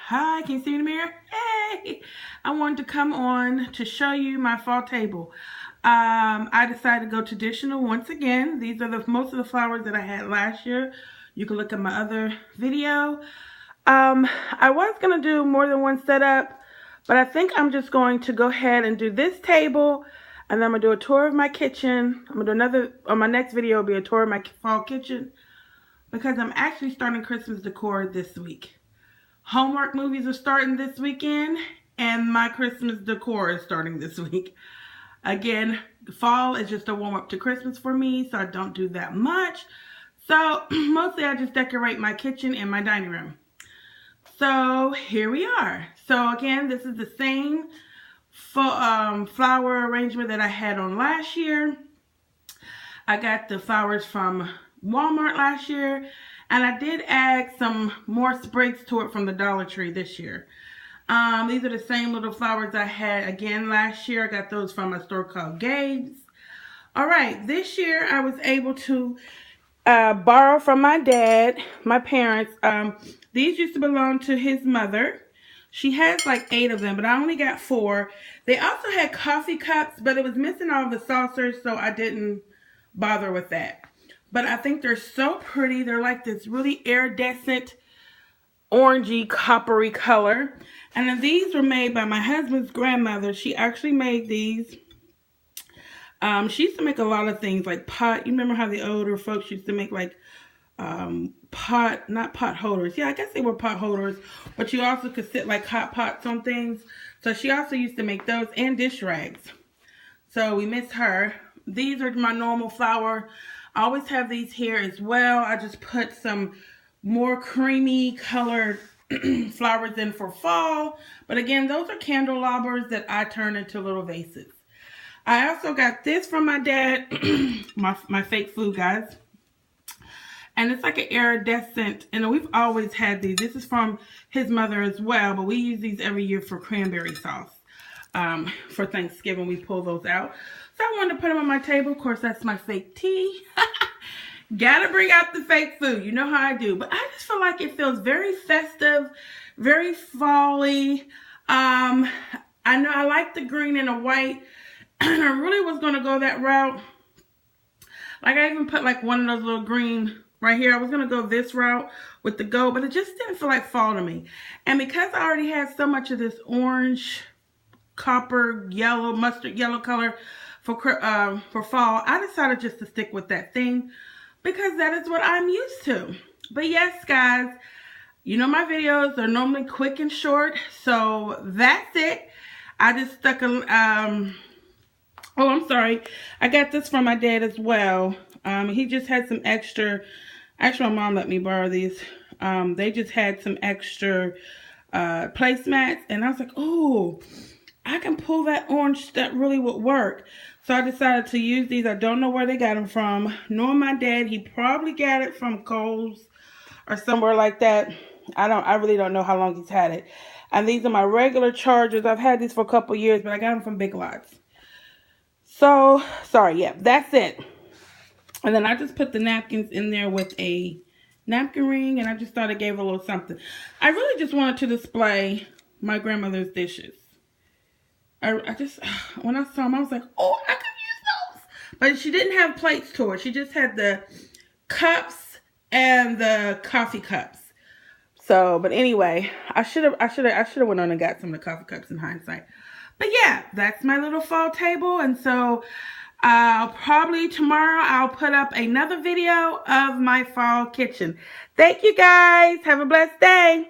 Hi, can you see me in the mirror? Hey! I wanted to come on to show you my fall table. I decided to go traditional once again. These are most of the flowers that I had last year. You can look at my other video. I was going to do more than one setup, but I think I'm just going to go ahead and do this table, and then I'm going to do a tour of my kitchen. I'm going to do another, on my next video will be a tour of my fall kitchen, because I'm actually starting Christmas decor this week. Hallmark movies are starting this weekend, and my Christmas decor is starting this week. Again, fall is just a warm-up to Christmas for me, so I don't do that much. So mostly I just decorate my kitchen and my dining room. So here we are. So again, this is the same flower arrangement that I had on last year. I got the flowers from Walmart last year, and I did add some more sprigs to it from the Dollar Tree this year. These are the same little flowers I had again last year. I got those from a store called Gabe's. All right, this year I was able to borrow from my dad, my parents. These used to belong to his mother. She has like 8 of them, but I only got 4. They also had coffee cups, but it was missing all the saucers, so I didn't bother with that. But I think they're so pretty. They're like this really iridescent, orangey, coppery color. And then these were made by my husband's grandmother. She actually made these. She used to make a lot of things like pot. You remember how the older folks used to make like not pot holders. Yeah, I guess they were pot holders. But you also could sit like hot pots on things. So she also used to make those and dish rags. So we miss her. These are my normal flower. I always have these here as well. I just put some more creamy colored flowers in for fall. But again, those are candelabras that I turn into little vases. I also got this from my dad, my fake food, guys. And it's like an iridescent, and we've always had these. This is from his mother as well, but we use these every year for cranberry sauce. For Thanksgiving, we pull those out. So I wanted to put them on my table. Of course, that's my fake tea. Gotta bring out the fake food. You know how I do. But I just feel like it feels very festive, very fall-y. I know I like the green and the white. And I really was going to go that route. Like I even put like one of those little green right here. I was going to go this route with the gold, but it just didn't feel like fall to me. And because I already had so much of this orange, copper, yellow, mustard yellow color for fall, I decided just to stick with that theme because that is what I'm used to. But yes, guys, you know my videos are normally quick and short, so that's it. I just stuck a oh, I'm sorry. I got this from my dad as well. He just had some extra. Actually, my mom let me borrow these. They just had some extra placemats, and I was like, oh, I can pull that orange. That really would work. So I decided to use these. I don't know where they got them from. Nor my dad. He probably got it from Kohl's or somewhere like that. I really don't know how long he's had it. And these are my regular chargers. I've had these for a couple years, but I got them from Big Lots. So, sorry, yeah, that's it. And then I just put the napkins in there with a napkin ring, and I just thought it gave a little something. I really just wanted to display my grandmother's dishes. I just, when I saw them, I was like, oh, I could use those. But she didn't have plates to it. She just had the cups and the coffee cups. So, but anyway, I should have went on and got some of the coffee cups in hindsight. But yeah, that's my little fall table. And so probably tomorrow I'll put up another video of my fall kitchen. Thank you guys. Have a blessed day.